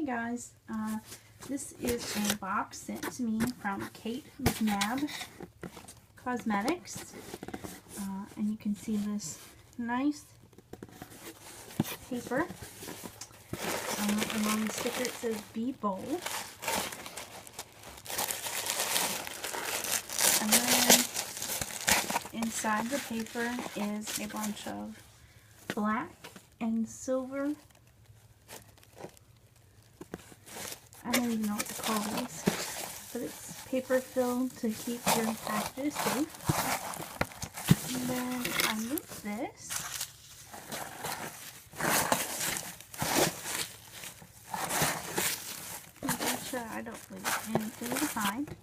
Hey guys, this is a box sent to me from Cate McNabb Cosmetics, and you can see this nice paper, and on the sticker it says Be Bold, and then inside the paper is a bunch of black and silver, I don't even know what to call these, but it's paper filled to keep your packages safe. And then I move this. Make sure I don't leave anything behind.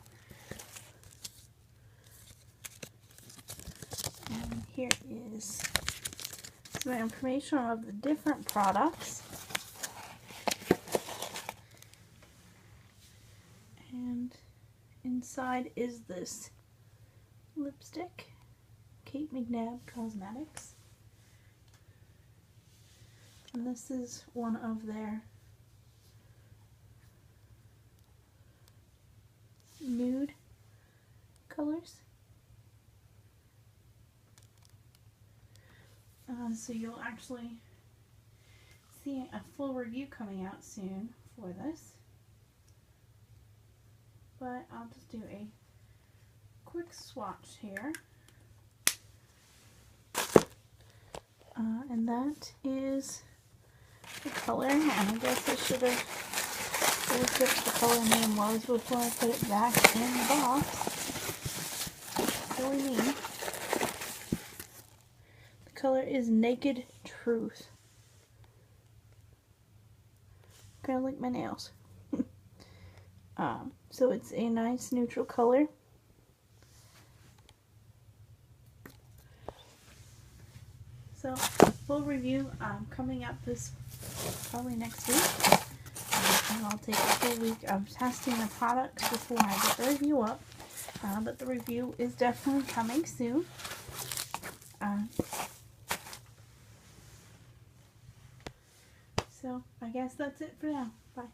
And here is some information of the different products. And inside is this lipstick, Cate McNabb Cosmetics. And this is one of their nude colors. So you'll actually see a full review coming out soon for this. But I'll just do a quick swatch here. And that is the color, and I guess I should have looked up what the color name was before I put it back in the box. Silly me. The color is Naked Truth. Kind of like my nails. So it's a nice neutral color. So full review coming up this probably next week. And I'll take a full week of testing the products before I get the review up. But the review is definitely coming soon. So I guess that's it for now. Bye.